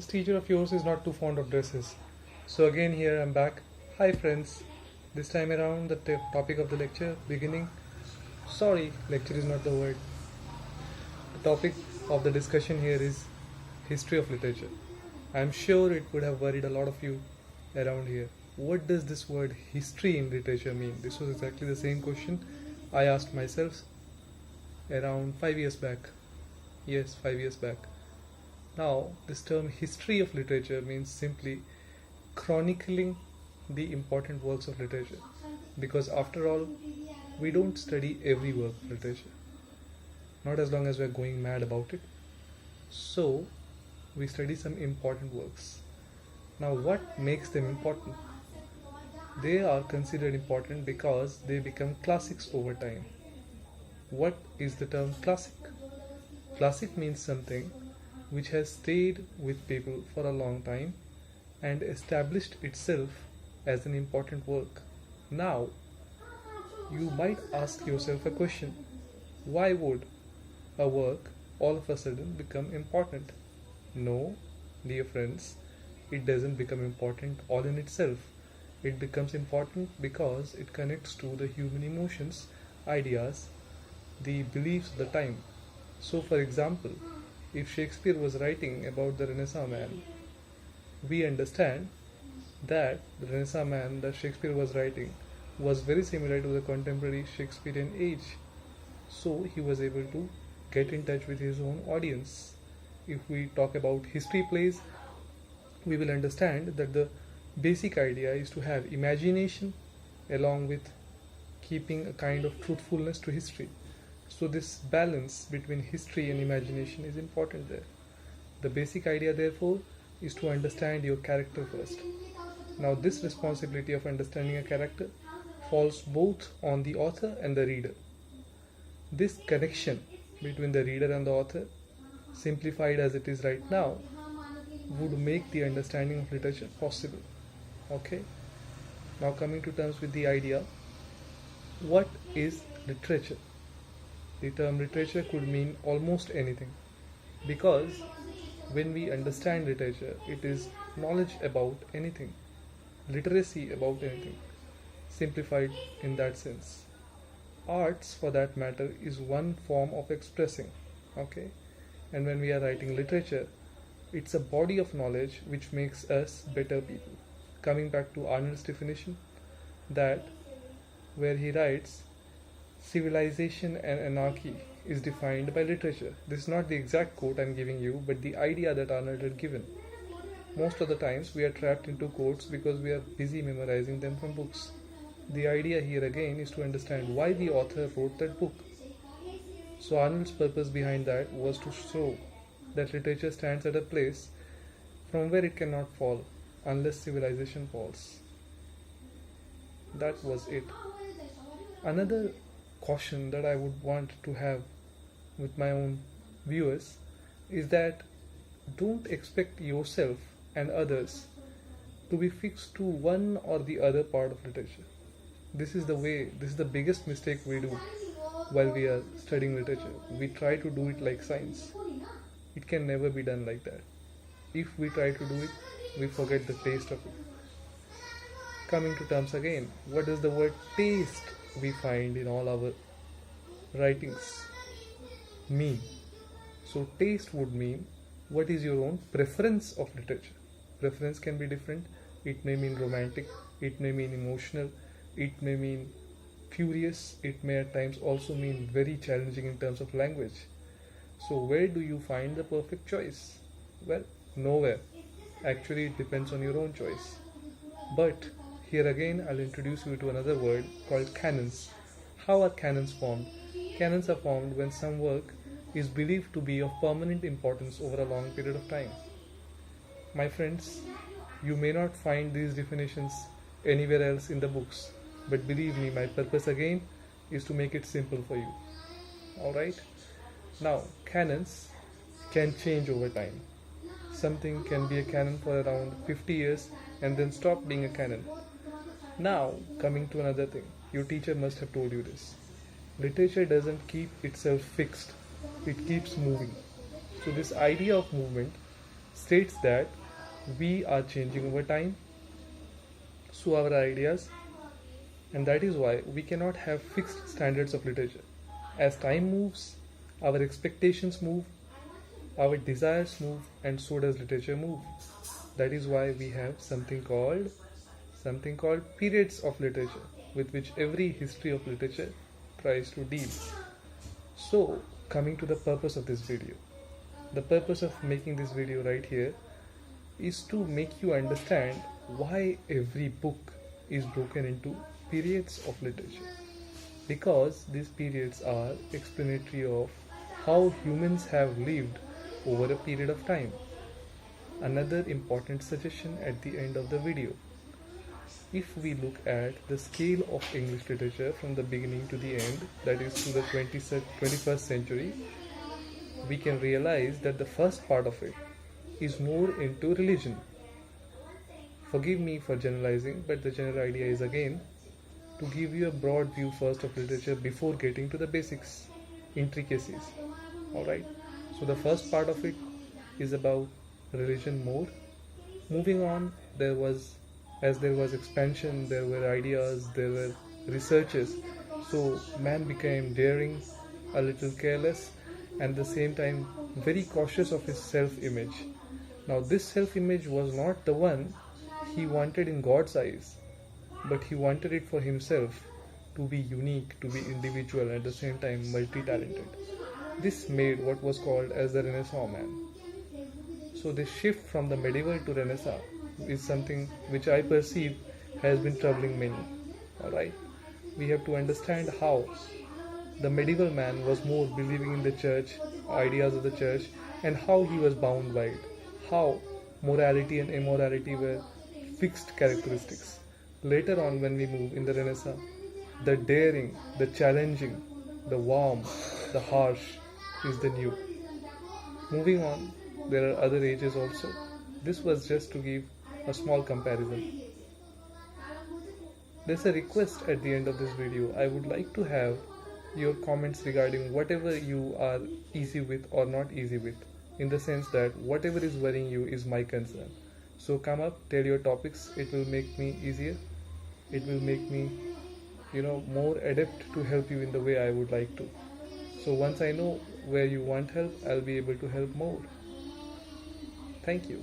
This teacher of yours is not too fond of dresses. So again here I'm back. Hi friends. This time around the topic of the lecture beginning. Sorry, lecture is not the word. The topic of the discussion here is history of literature. I'm sure it would have worried a lot of you around here. What does this word history in literature mean? This was exactly the same question I asked myself around 5 years back. Yes, 5 years back. Now, this term history of literature means simply chronicling the important works of literature. Because after all, we don't study every work of literature. Not as long as we're going mad about it. So, we study some important works. Now, what makes them important? They are considered important because they become classics over time. What is the term classic? Classic means something which has stayed with people for a long time and established itself as an important work. Now, you might ask yourself a question. Why would a work all of a sudden become important? No, dear friends, it doesn't become important all in itself. It becomes important because it connects to the human emotions, ideas, the beliefs of the time. So, for example, if Shakespeare was writing about the Renaissance man, we understand that the Renaissance man that Shakespeare was writing was very similar to the contemporary Shakespearean age. So he was able to get in touch with his own audience. If we talk about history plays, we will understand that the basic idea is to have imagination along with keeping a kind of truthfulness to history. So this balance between history and imagination is important there. The basic idea therefore is to understand your character first. Now this responsibility of understanding a character falls both on the author and the reader. This connection between the reader and the author, simplified as it is right now, would make the understanding of literature possible. Okay? Now coming to terms with the idea, what is literature? The term literature could mean almost anything because when we understand literature, it is knowledge about anything, literacy about anything, simplified in that sense. Arts, for that matter, is one form of expressing, okay? And when we are writing literature, it's a body of knowledge which makes us better people. Coming back to Arnold's definition, that where he writes, civilization and anarchy is defined by literature. This is not the exact quote I'm giving you, but the idea that Arnold had given. Most of the times we are trapped into quotes because we are busy memorizing them from books. The idea here again is to understand why the author wrote that book. So Arnold's purpose behind that was to show that literature stands at a place from where it cannot fall unless civilization falls. That was it. Another caution that I would want to have with my own viewers is that don't expect yourself and others to be fixed to one or the other part of literature. This is the biggest mistake we do while we are studying literature. We try to do it like science. It can never be done like that. If we try to do it, we forget the taste of it. Coming to terms again, what does the word taste we find in all our writings mean? So taste would mean what is your own preference of literature. Preference can be different. It may mean romantic, it may mean emotional, it may mean furious, it may at times also mean very challenging in terms of language. So where do you find the perfect choice? Well, nowhere. Actually, it depends on your own choice. But here again, I'll introduce you to another word called canons. How are canons formed? Canons are formed when some work is believed to be of permanent importance over a long period of time. My friends, you may not find these definitions anywhere else in the books, but believe me, my purpose again is to make it simple for you. Alright? Now, canons can change over time. Something can be a canon for around 50 years and then stop being a canon. Now, coming to another thing, your teacher must have told you this. Literature doesn't keep itself fixed, it keeps moving. So, this idea of movement states that we are changing over time, so our ideas, and that is why we cannot have fixed standards of literature. As time moves, our expectations move, our desires move, and so does literature move. That is why we have something called periods of literature, with which every history of literature tries to deal. So, coming to the purpose of this video. The purpose of making this video right here is to make you understand why every book is broken into periods of literature. Because these periods are explanatory of how humans have lived over a period of time. Another important suggestion at the end of the video. If we look at the scale of English literature from the beginning to the end, that is to the 21st century, we can realize that the first part of it is more into religion. Forgive me for generalizing, but the general idea is again to give you a broad view first of literature before getting to the basics, intricacies. Alright? So the first part of it is about religion more. Moving on, there was expansion, there were ideas, there were researches. So man became daring, a little careless, and at the same time very cautious of his self-image. Now this self-image was not the one he wanted in God's eyes, but he wanted it for himself, to be unique, to be individual, and at the same time multi-talented. This made what was called as the Renaissance man. So this shift from the medieval to Renaissance is something which I perceive has been troubling many. Alright? We have to understand how the medieval man was more believing in the church, ideas of the church, and how he was bound by it. How morality and immorality were fixed characteristics. Later on, when we move in the Renaissance, the daring, the challenging, the warm, the harsh is the new. Moving on, there are other ages also. This was just to give a small comparison. There's a request at the end of this video. I would like to have your comments regarding whatever you are easy with or not easy with, in the sense that whatever is worrying you is my concern. So come up, tell your topics. It will make me easier. It will make me more adept to help you in the way I would like to. So once I know where you want help, I'll be able to help more. Thank you.